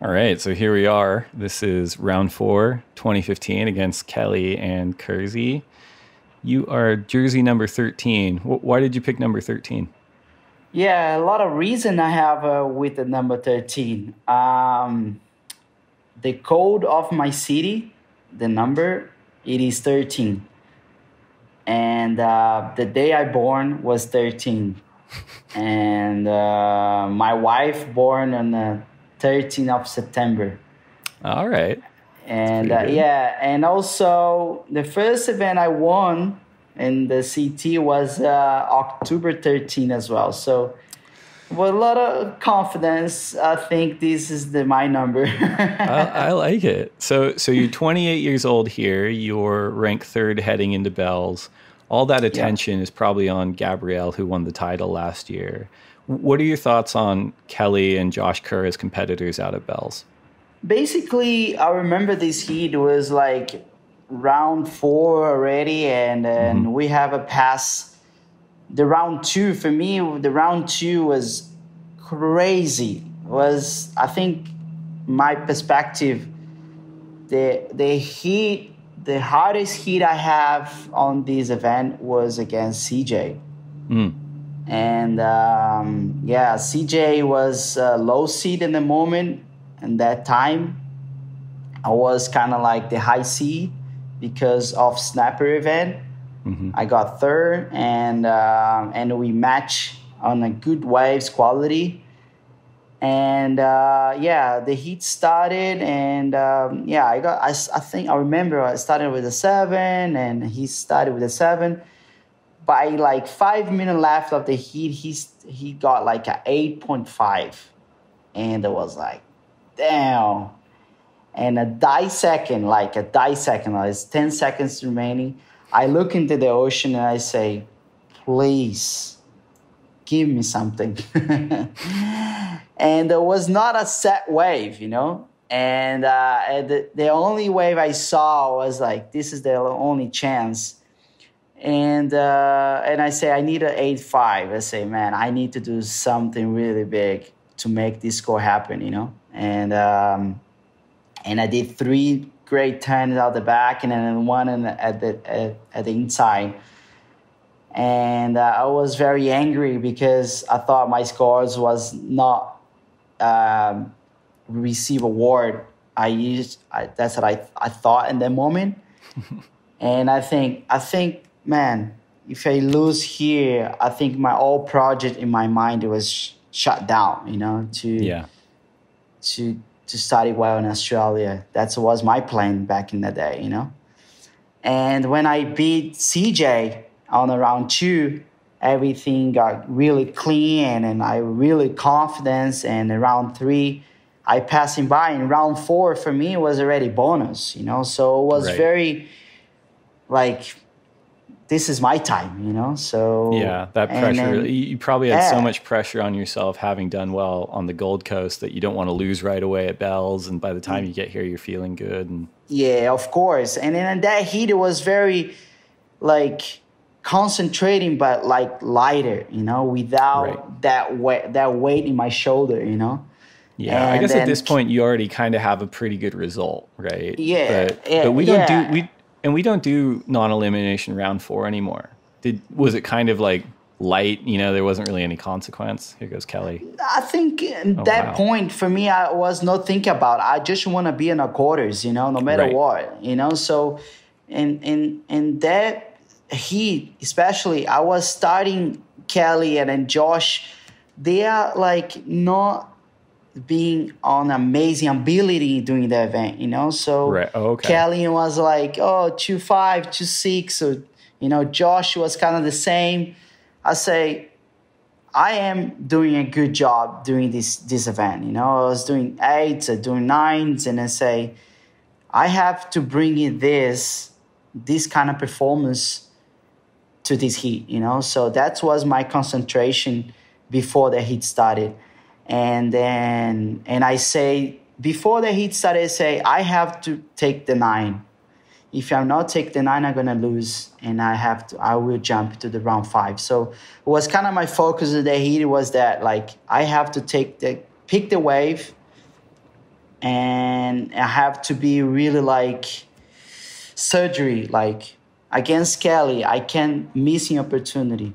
All right, so here we are. This is round four, 2015, against Kelly and Kersey. You are jersey number 13. Why did you pick number 13? Yeah, a lot of reason I have with the number 13. The code of my city, the number, it is 13. And the day I born was 13. And my wife born on the 13th of September. All right, that's And pretty good. yeah, and also the first event I won in the CT was October 13 as well. So with a lot of confidence, I think this is my number. I like it. So you're 28 years old here. You're ranked third heading into Bells. All that Yeah. attention is probably on Gabrielle, who won the title last year. What are your thoughts on Kelly and Josh Kerr as competitors out of Bells? Basically, I remember this heat was like round four already, and Hmm. then we have a pass. The round two for me, the round two was crazy. Was I think my perspective, the heat, the hardest heat I have on this event was against CJ. Mm. And yeah, CJ was low seed in the moment, and that time I was kind of like the high seed because of snapper event. Hmm. I got third, and we match on a good waves quality. And yeah, the heat started, and yeah, I think I remember I started with a seven, and he started with a seven. By like 5 minutes left of the heat, he got like a 8.5, and it was like, damn. And a die second, like it's 10 seconds remaining. I look into the ocean and I say, please give me something. And it was not a set wave, you know? And the only wave I saw was like, this is the only chance. And I say, I need an 8.5. I say, man, I need to do something really big to make this score happen, you know? And I did three great turns out the back, and then one at the inside. And I was very angry because I thought my scores was not receive award. That's what I thought in the moment. And I think, man, if I lose here, I think my whole project in my mind was shut down. You know, Yeah. to to study well in Australia. That was my plan back in the day. You know, and when I beat CJ on the round two, everything got really clean, and I really confidence. And in round three, I passed him by. In round four, for me, it was already bonus. You know, so it was Right. very like this is my time, you know. So Yeah, that and pressure. then You probably had so yeah, much pressure on yourself having done well on the Gold Coast that you don't want to lose right away at Bells. And by the time you get here, you're feeling good. And yeah, of course. And then in that heat, it was very like concentrating, but like lighter, you know, right. without that weight in my shoulder, you know. Yeah, I And guess at then this point you already kind of have a pretty good result, right? yeah, But yeah, we don't do yeah. we don't do non-elimination round four anymore. Was it kind of like light? You know, there wasn't really any consequence. Here goes Kelly. I think at Oh that wow. point for me, I was not thinking about. I just want to be in the quarters, you know, no matter Right. what, you know. So, in that heat, especially, I was starting Kelly and then Josh. They are like not being on amazing ability during the event, you know. So Right. Oh, okay. Kelly was like, oh, 2.5, 2.6. So, you know, Josh was kind of the same. I say, I am doing a good job doing this event. You know, I was doing eights, doing nines, and I say I have to bring in this kind of performance to this heat. You know, so that was my concentration before the heat started, and I say before the heat started, I say I have to take the nine. If I'm not take the nine, I'm gonna lose, and I will jump to the round five. So it was kind of my focus of the heat was that like I have to pick the wave and I have to be really like surgery. Like against Kelly, I can't miss an opportunity.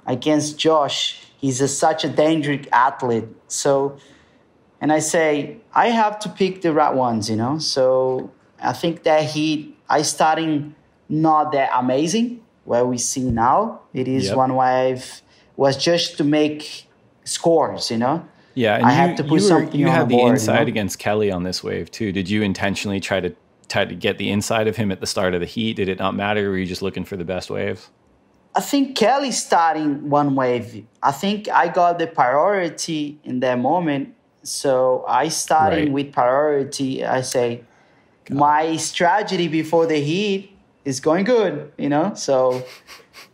Against Josh, he's such a dangerous athlete. So, and I say I have to pick the right ones, you know. So I think that I starting not that amazing where we see now. It is Yep. one wave was just to make scores, you know. Yeah, and I had to put something you on had the the board, inside you know? against Kelly on this wave too. Did you intentionally try to get the inside of him at the start of the heat? Did it not matter? Were you just looking for the best waves? I think Kelly starting one wave. I think I got the priority in that moment. So I starting Right. with priority. I say my strategy before the heat is going good, you know? So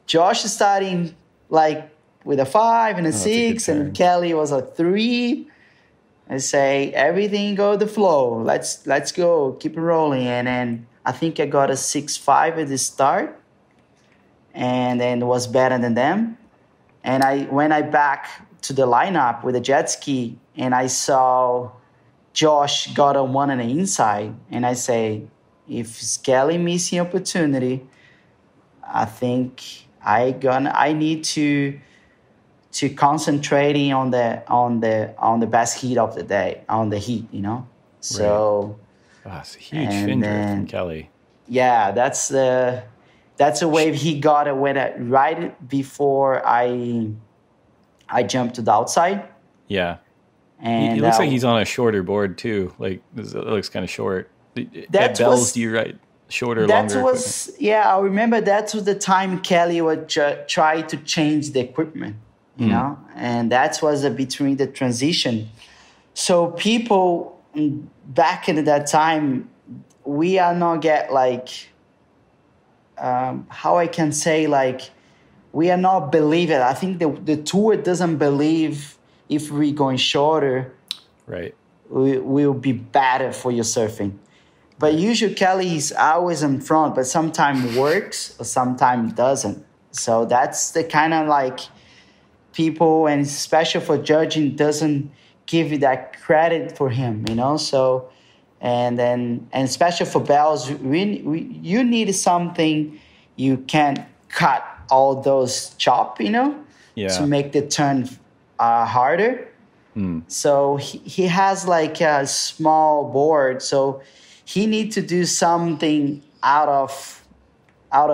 Josh is starting like with a 5 and a Oh, that's a good 6, and turn. Kelly was a 3. I say everything go the flow. Let's go, keep it rolling. And then I think I got a 6-5 at the start, and then it was better than them. And I when I back to the lineup with a jet ski, and I saw Josh got a 1 on the inside, and I say, if Skelly missing opportunity, I think I need to concentrating on the best heat of the day, on the heat, you know. Right. So Oh, it's a huge fin and drift from then Kelly. yeah, that's a wave he got it when right before I jumped to the outside, Yeah. He and looks like he's on a shorter board too. Like it looks kind of short. At that Bell's, was do you ride shorter, that longer equipment? was yeah. I remember that was the time Kelly would try to change the equipment, you know, and that was between the transition. So people back in that time, we are not get like how I can say like we are not believe it. I think the tour doesn't believe if we're going shorter, Right. we will be better for your surfing. But usually Kelly is always in front, but sometimes works or sometimes doesn't. So that's the kind of like people, and especially for judging, doesn't give you that credit for him, you know. So and especially for bells, you need something you can cut all those chop, you know, to Yeah. make the turn harder. So he has like a small board, so he needs to do something out of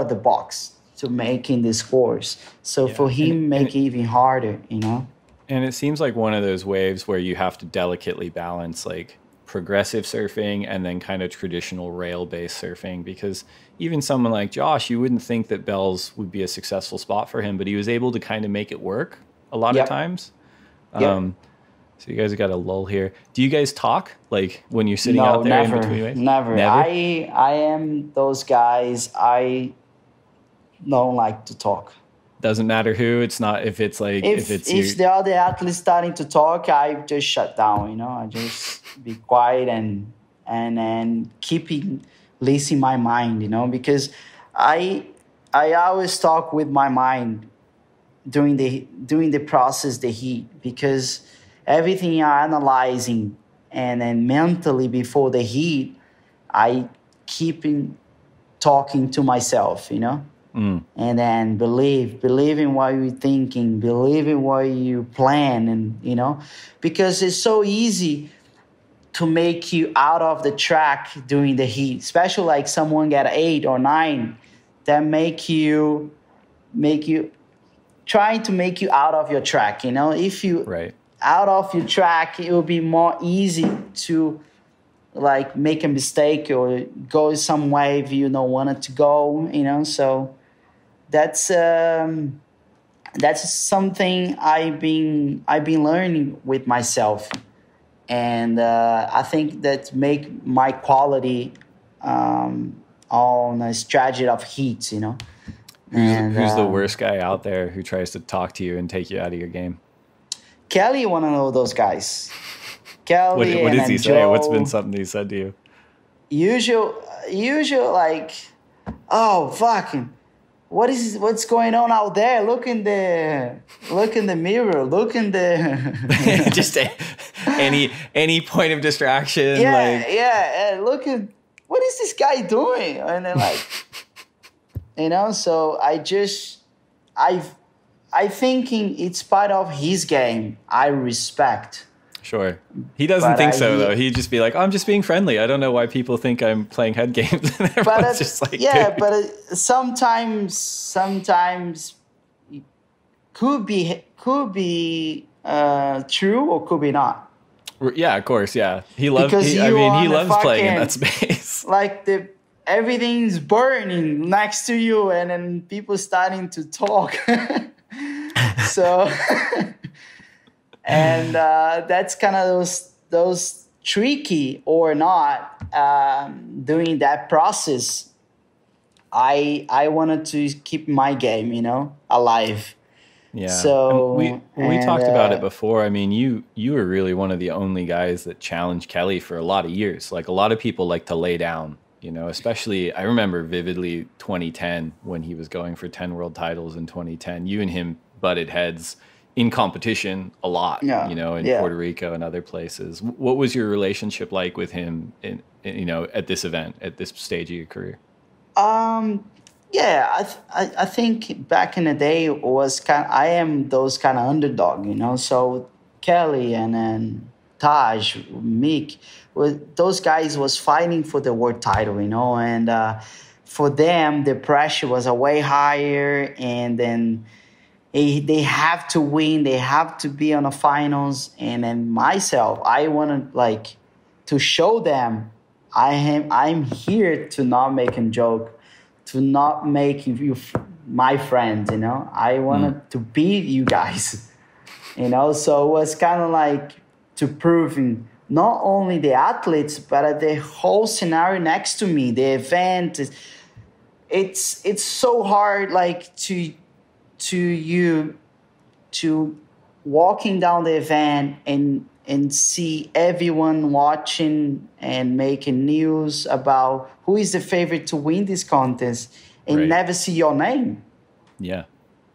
the box to making the scores. So Yeah. for him, make it even harder, you know. And it seems like one of those waves where you have to delicately balance like progressive surfing and then kind of traditional rail-based surfing, because even someone like Josh, you wouldn't think that Bell's would be a successful spot for him, but he was able to kind of make it work a lot of Yep. times. Yep. So you guys have got a lull here. Do you guys talk like when you're sitting No, out there never, in between waves? never. Never? I am those guys. I don't like to talk. Doesn't matter who. It's not if it's like If it's the other athletes starting to talk, I just shut down. You know, I just be quiet and keeping listening my mind. You know, because I always talk with my mind during the process, the heat, because everything you're analyzing and then mentally before the heat, I keep talking to myself, you know. And then believe in what you're thinking, believe in what you plan, and you know, because it's so easy to make you out of the track during the heat, especially like someone get 8 or 9, that make you trying to make you out of your track. You know, if you right. out of your track, it will be more easy to like make a mistake or go some way if you don't want it to go. You know, so that's something I've been learning with myself, and I think that make my quality on a strategy of heats, you know. Who's the worst guy out there who tries to talk to you and take you out of your game? Kelly, one of those guys. Kelly, What and does he then say? What's been Joe. something he said to you? Usual like, oh fucking, what's going on out there? Look in the mirror. Look in the Just any point of distraction. Yeah, yeah. And look at what is this guy doing? And then like, so I thinking it's part of his game. I respect. Sure. He doesn't think so, though. He'd just be like, I'm just being friendly. I don't know why people think I'm playing head games. And everyone's just like, yeah, dude. but sometimes it could be true or could be not. Yeah, of course, yeah. He loves playing in that space. Like everything's burning next to you and then people starting to talk. So... And that's kind of those tricky or not during that process. I wanted to keep my game, alive. Yeah. So we talked about it before. I mean, you were really one of the only guys that challenged Kelly for a lot of years. Like a lot of people like to lay down, especially I remember vividly 2010 when he was going for 10 world titles in 2010. You and him butted heads in competition a lot, in Puerto Rico and other places. What was your relationship like with him at this event, at this stage of your career? Yeah, I think back in the day it was I am those kind of underdog, so Kelly and then Taj, Mick, those guys was fighting for the world title, and for them the pressure was way higher, and then they have to win. They have to be on the finals. And then myself, I want to show them I'm here to not make a joke, to not make you my friends. I wanted to beat you guys. So it was kind of like to proving not only the athletes but the whole scenario next to me, the event. It's so hard, to walking down the event and see everyone watching and making news about who is the favorite to win this contest and never see your name. Yeah.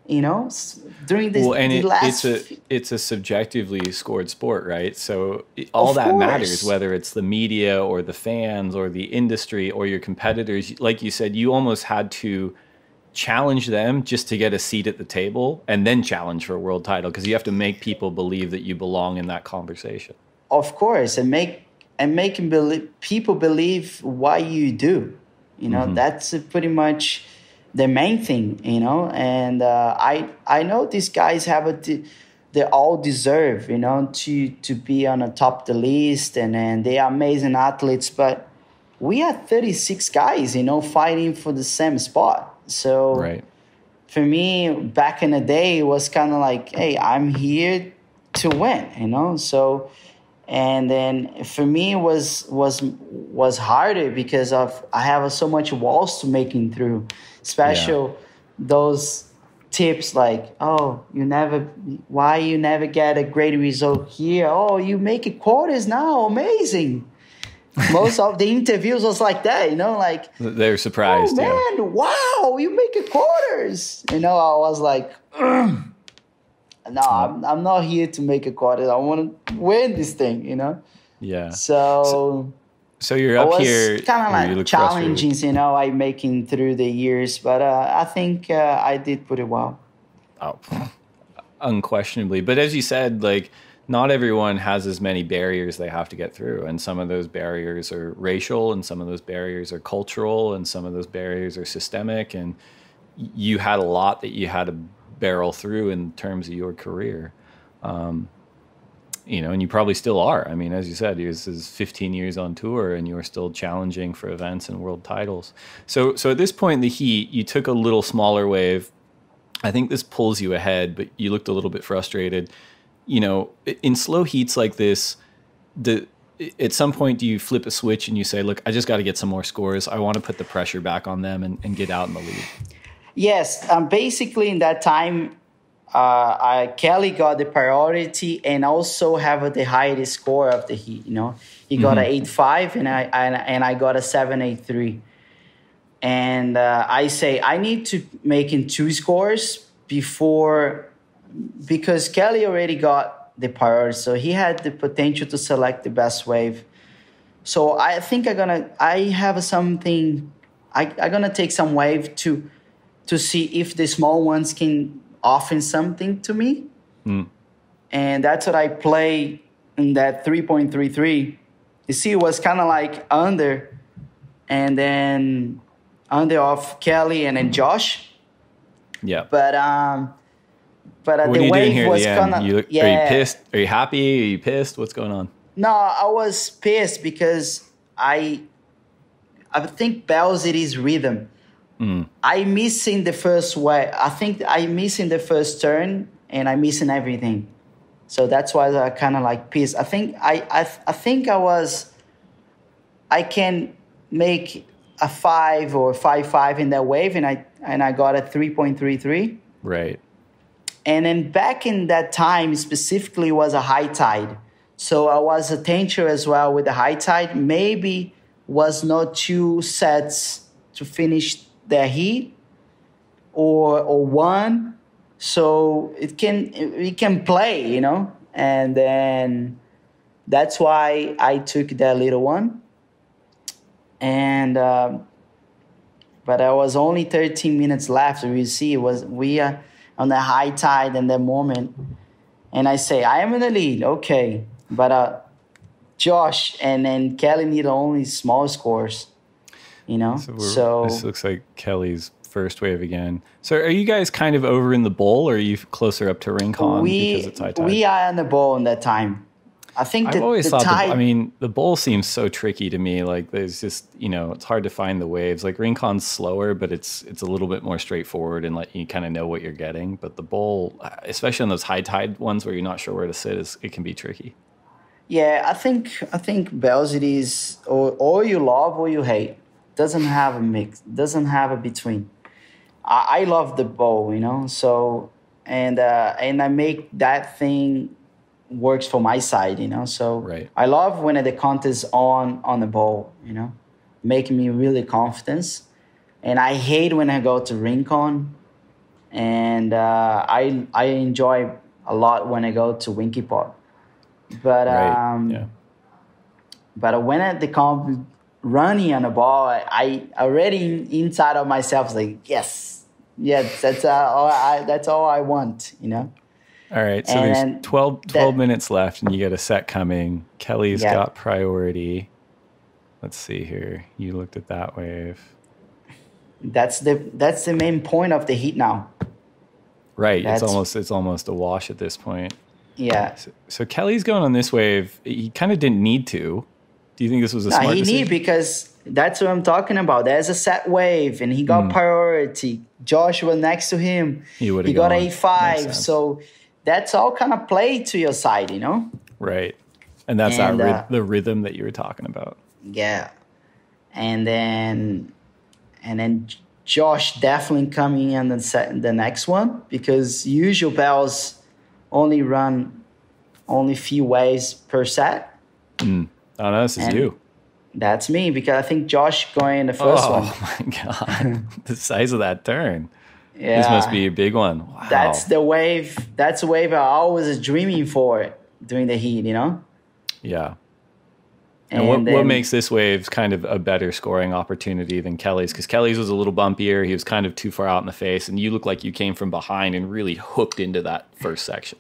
During this, it's a subjectively scored sport, right? So all that matters, whether it's the media or the fans or the industry or your competitors. Like you said, you almost had to challenge them just to get a seat at the table and then challenge for a world title, because you have to make people believe that you belong in that conversation. Of course, and making people believe what you do. That's pretty much the main thing. And I know these guys they all deserve to be on the top of the list, and they are amazing athletes, but we are 36 guys fighting for the same spot. So for me, back in the day, it was kind of like, hey, I'm here to win, So, and then for me, it was harder because I have so much walls to making through, especially those tips like, oh, why you never get a great result here? Oh, you make it quarters now, amazing. Most of the interviews was like that, like they're surprised. Oh man, wow, you make it quarters. I was like, no, I'm not here to make a quarters. I want to win this thing, Yeah. So you're up here, kind of like challenges, I making through the years, but I think I did pretty well. Oh, unquestionably. But as you said, not everyone has as many barriers they have to get through. And some of those barriers are racial, and some of those barriers are cultural, and some of those barriers are systemic. And you had a lot that you had to barrel through in terms of your career. And you probably still are. I mean, as you said, this is 15 years on tour and you're still challenging for events and world titles. So at this point in the heat, you took a little smaller wave. I think this pulls you ahead, but you looked a little bit frustrated. In slow heats like this, at some point, do you flip a switch and you say, look, I just got to get some more scores. I want to put the pressure back on them and get out in the lead? Yes. Basically, in that time, Kelly got the priority and also have the highest score of the heat. He got an 8.5 and I got a 7.83. And I say I need to make in 2 scores because Kelly already got the priority. So he had the potential to select the best wave. So I think I have something. I'm gonna take some wave to see if the small ones can offer something to me. And that's what I play in that 3.33. You see, it was kind of like under, and then under of Kelly and then Josh. Yeah. But what the are you doing wave here was at the end? kind of, Are you pissed? Are you happy? Are you pissed? What's going on? No, I was pissed because I think bells it is rhythm. I missing the first way. I think I missing the first turn and I missing everything. So that's why I kind of like pissed. I think I can make a 5 or 5.5 in that wave, and I got a 3.33. Right. And then back in that time specifically was a high tide. So I was attention as well with the high tide. Maybe was not 2 sets to finish the heat or one. So we can play, you know? And then that's why I took that little one. And but I was only 13 minutes left. You see, we are on the high tide in that moment. And I say, I am in the lead, okay. But Josh and then Kelly need only small scores, you know? So this looks like Kelly's first wave again. So are you guys kind of over in the bowl, or are you closer up to Rincon because it's high tide? We are on the bowl in that time. I think I've always thought the bowl seems so tricky to me. Like there's just, it's hard to find the waves. Like Rincon's slower, but it's a little bit more straightforward and you kind of know what you're getting. But the bowl, especially on those high tide ones where you're not sure where to sit, it can be tricky. Yeah, I think bells it is or you love or you hate. Doesn't have a mix. Doesn't have a between. I love the bowl, So and I make that thing works for my side, So right. I love when the contest on the bowl, making me really confident. And I hate when I go to Rincon, and I enjoy a lot when I go to Winky Pot. But right. Yeah. But when at the comp running on the ball, I already inside of myself is like, yes, that's all I want, All right, so there's 12 minutes left, and you got a set coming. Kelly's got priority. Let's see here. You looked at that wave. That's the main point of the heat now. Right. It's almost a wash at this point. Yeah. So Kelly's going on this wave. He kind of didn't need to. Do you think this was a smart decision? He need, because that's what I'm talking about. There's a set wave, and he got priority. Josh was next to him. He got 8.5. So that's all kind of play to your side, Right. And that's the rhythm that you were talking about. Yeah. And then Josh definitely coming in the next one, because usual bells only run few waves per set. Oh, no, this is you. That's me, because I think Josh going in the first one. Oh, my God. The size of that turn. Yeah. This must be a big one. Wow. That's the wave I always dreaming for during the heat, Yeah. And what makes this wave kind of a better scoring opportunity than Kelly's? Because Kelly's was a little bumpier. He was kind of too far out in the face. And you look like you came from behind and really hooked into that first section.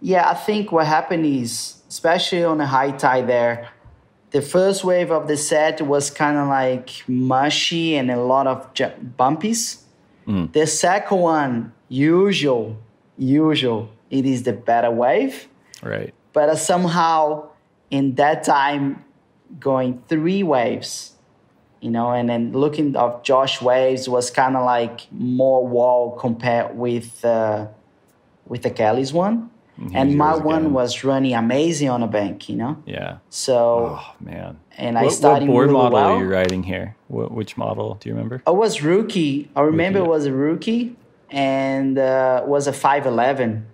Yeah, I think what happened is, especially on the high tide there, the first wave of the set was kind of like mushy and a lot of bumpies. The second one, usual, it is the better wave. Right. But somehow in that time, going 3 waves, and then looking at Josh waves was kind of like more wall compared with the Kelly's one. And my one was running amazing on a bank, Yeah. So. Oh, man. And I started what board really model well. are you riding here? Which model? Do you remember? I was rookie. I remember it was a rookie, and was a 511.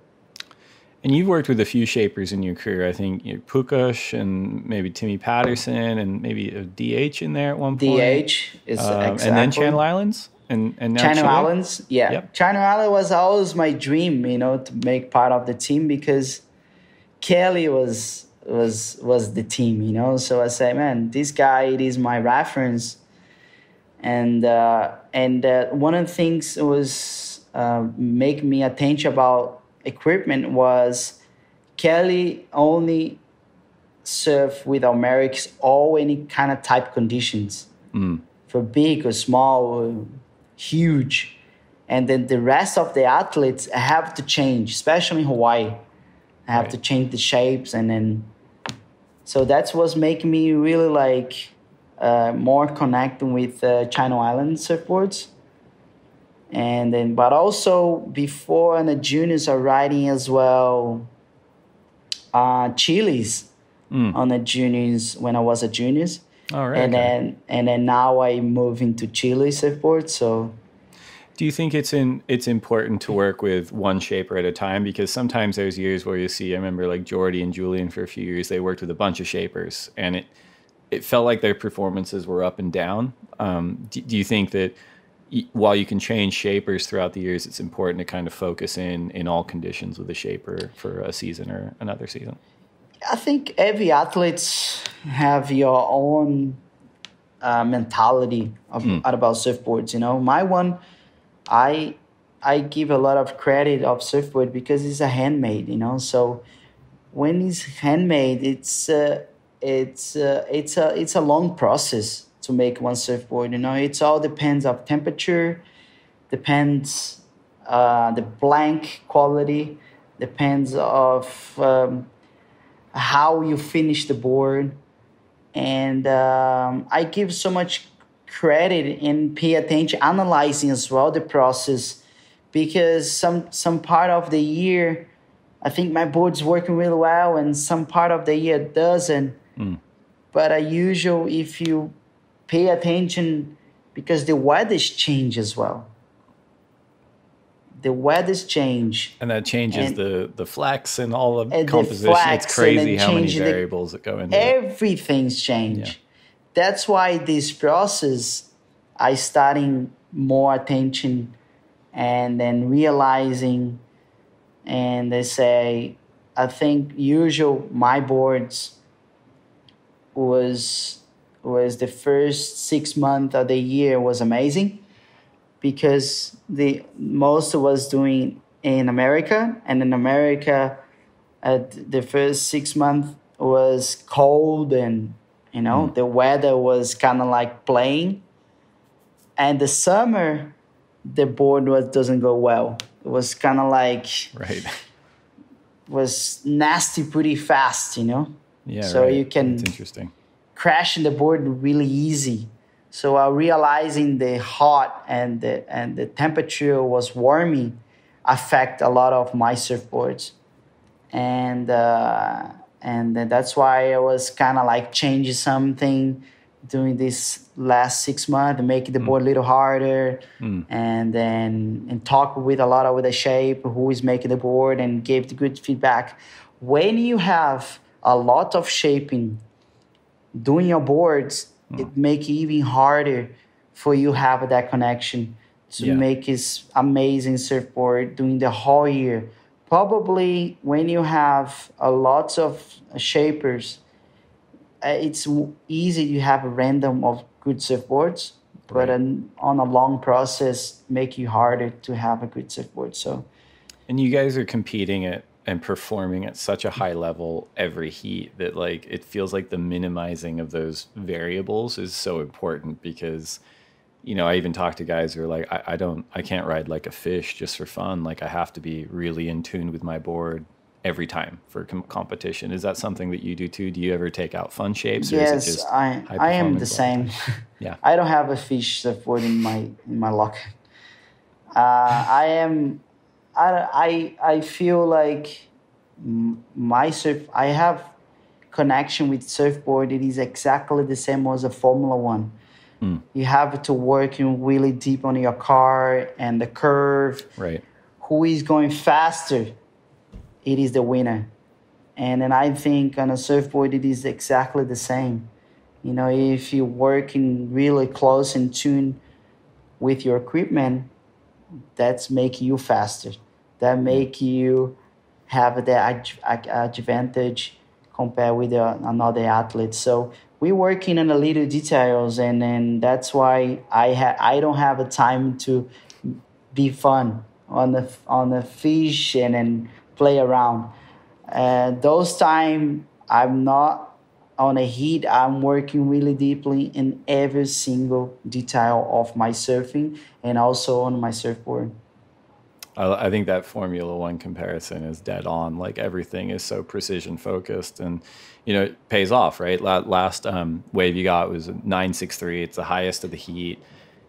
And you've worked with a few shapers in your career. I think Pukush and maybe Timmy Patterson and maybe a DH in there at one point. DH is exactly. And then Channel Islands? And now Channel Chile? Islands, yeah. Yep. Channel Islands was always my dream, to make part of the team, because Kelly was the team, you know. So I say, man, this guy, it is my reference. And one of the things was make me attention about equipment was Kelly only surf with Americans all any kind of type conditions, for big or small, or huge. And then the rest of the athletes have to change, especially in Hawaii. I have to change the shapes, and then so that's what's making me really like more connected with China Island surfboards. And then, but also before in the juniors are riding as well, Chilis on the juniors when I was a juniors. All right. And then now I move into Chile surfboard. So do you think it's important to work with one shaper at a time? Because sometimes there's years where you see, I remember like Jordy and Julian for a few years, they worked with a bunch of shapers, and it felt like their performances were up and down. Do you think that while you can change shapers throughout the years, it's important to kind of focus in all conditions with a shaper for a season or another season? I think every athlete have your own mentality about surfboards. You know, my one, I give a lot of credit of surfboard because it's a handmade. You know, so when it's handmade, it's a long process to make one surfboard. You know, it's all depends of temperature, depends the blank quality, depends of how you finish the board. And I give so much credit and pay attention, analyzing as well the process, because some part of the year, I think my board's working really well, and some part of the year it doesn't. But usually, if you pay attention, because the weathers change as well. The weathers change. And that changes the flex and all of composition. It's crazy how many variables that go into it. Everything's changed. Yeah. That's why this process, I starting more attention and then realizing, and they say, I think usual my boards was the first 6 months of the year was amazing, because the most was doing in America, and in America, the first 6 months was cold, and you know the weather was kind of like playing, and the summer, the board doesn't go well. It was kind of like was nasty pretty fast, you know. Yeah, so you can That's interesting. Crash in the board really easy. So realizing the hot and the temperature was warming affect a lot of my surfboards, and that's why I was kind of like changing something during this last 6 months, making the board a little harder, and talk with a lot with the shape who is making the board and gave the good feedback. When you have a lot of shaping doing your boards, it make it even harder for you have that connection to make this amazing surfboard during the whole year. Probably when you have a lot of shapers, it's easy to have a random of good surfboards, but on a long process, make you harder to have a good surfboard. So, and you guys are competing at and performing at such a high level every heat that like it feels like the minimizing of those variables is so important, because you know I even talk to guys who are like I can't ride like a fish just for fun. Like I have to be really in tune with my board every time for competition. Is that something that you do too? Do you ever take out fun shapes? Or yes, is it just I am the same. Yeah, I don't have a fish surfboard in my locker. I feel like my surf. I have connection with surfboard. It is exactly the same as a Formula One. You have to work really deep on your car and the curve. Right. Who is going faster? It is the winner. And then I think on a surfboard, it is exactly the same. You know, if you're working really close in tune with your equipment, that's make you faster. That make you have that advantage compared with another athlete. So we working on the little details, and then that's why I don't have a time to be fun on the fish and then play around. And those time I'm not on a heat. I'm working really deeply in every single detail of my surfing and also on my surfboard. I think that Formula One comparison is dead on. Like everything is so precision focused, and it pays off, right? Last wave you got was a 963. It's the highest of the heat.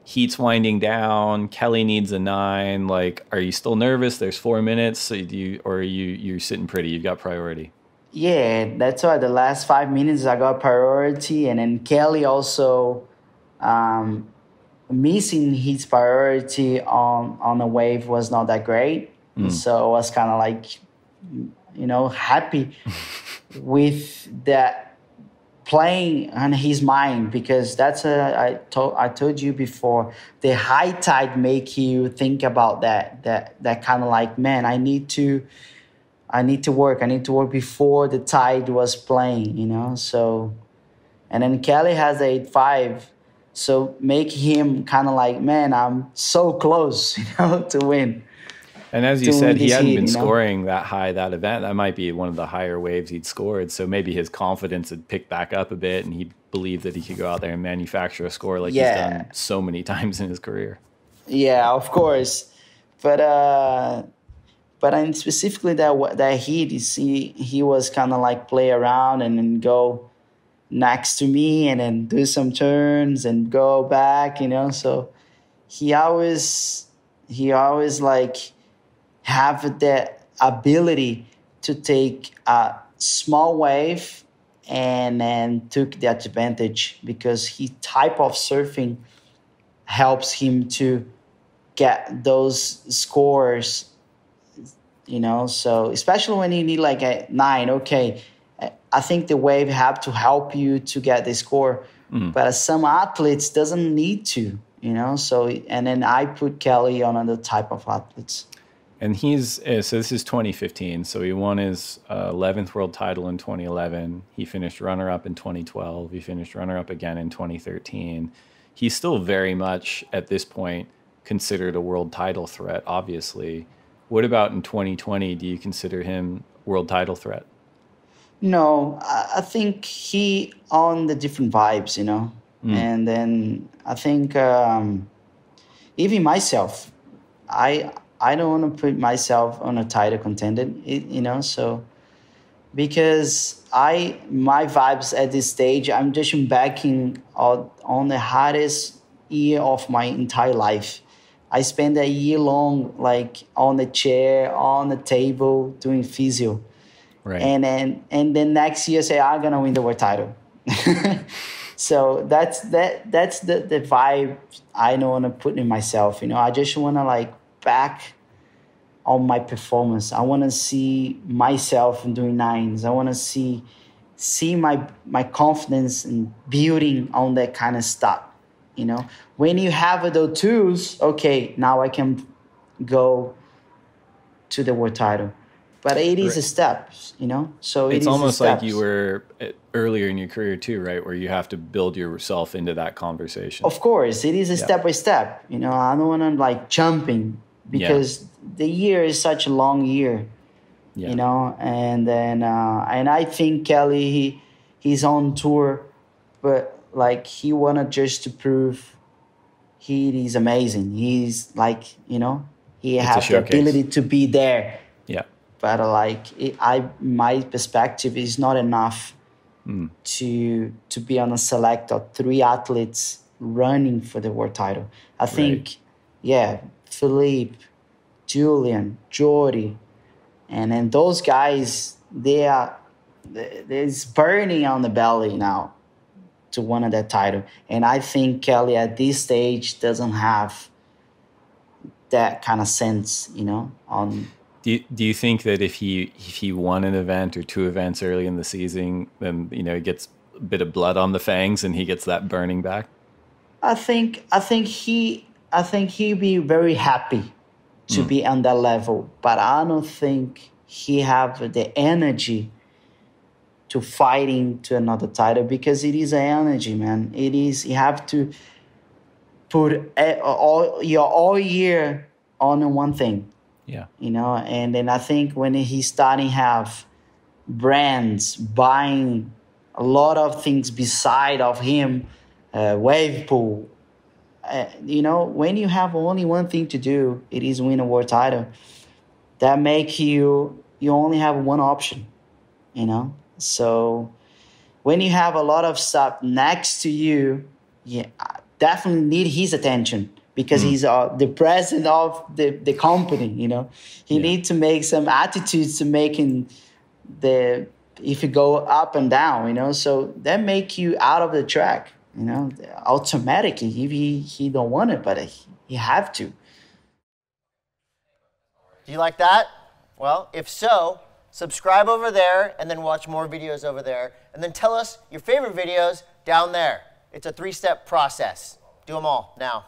Heat's winding down. Kelly needs a 9. Like, are you still nervous? There's 4 minutes. So or are you're sitting pretty? You've got priority. Yeah, that's why the last 5 minutes I got priority, and then Kelly also. Missing his priority on a wave was not that great. So I was kind of like, happy with that playing on his mind, because that's I told you before, the high tide make you think about that kind of like, man, I need to work before the tide was playing, so. And then Kelly has 8.5. So make him kind of like, man, I'm so close, to win. And as you said, he hadn't been scoring that high that event. That might be one of the higher waves he'd scored. So maybe his confidence had picked back up a bit, and he believed that he could go out there and manufacture a score like he's done so many times in his career. Yeah, of course. But I'm specifically that heat, you see, he was kind of like play around and then go next to me and then do some turns and go back, so he always like have that ability to take a small wave and then took the advantage, because his type of surfing helps him to get those scores, so especially when you need like a 9, okay, I think the wave have to help you to get the score, but some athletes doesn't need to, So, and then I put Kelly on another type of athletes. And so this is 2015. So he won his 11th world title in 2011. He finished runner-up in 2012. He finished runner-up again in 2013. He's still very much at this point considered a world title threat, obviously. What about in 2020? Do you consider him world title threat? No, I think he on the different vibes, and then I think even myself, I don't want to put myself on a title contender, so because my vibes at this stage, I'm just backing on the hardest year of my entire life. I spent a year long like on the chair, on the table, doing physio. Right. And then next year say I'm gonna win the world title. So that's the vibe I don't want to put in myself. I just want to like back on my performance. I want to see myself doing 9s. I want to see my confidence and building on that kind of stuff. When you have those tools, okay, now I can go to the world title. But it is a steps, So it's almost like you were earlier in your career too, right? Where you have to build yourself into that conversation. Of course, it is a step by step. I don't want to like jumping, because the year is such a long year. And then and I think Kelly he's on tour, but like he wanted just to prove he is amazing. He's like he has the ability to be there. Yeah. But like my perspective is not enough to be on a select of 3 athletes running for the world title. I think, Philippe, Julian, Jordy, and then those guys, they're burning on the belly now to win that title. And I think Kelly at this stage doesn't have that kind of sense, on. Do you think that if he won an event or 2 events early in the season, then he gets a bit of blood on the fangs and he gets that burning back? I think he'd be very happy to be on that level, but I don't think he have the energy to fighting to another title, because it is an energy, man. It is, you have to put all year on one thing. Yeah. You know, and then I think when he's starting have brands buying a lot of things beside of him, wave pool, you know, when you have only one thing to do, it is win a world title. That make you only have one option, you know. So when you have a lot of stuff next to you, yeah, definitely need his attention, because he's the president of the company, you know. He needs to make some attitudes to making if you go up and down, you know. So that make you out of the track, you know, automatically. If he don't want it, but he have to. Do you like that? Well, if so, subscribe over there and then watch more videos over there. And then tell us your favorite videos down there. It's a 3-step process. Do them all now.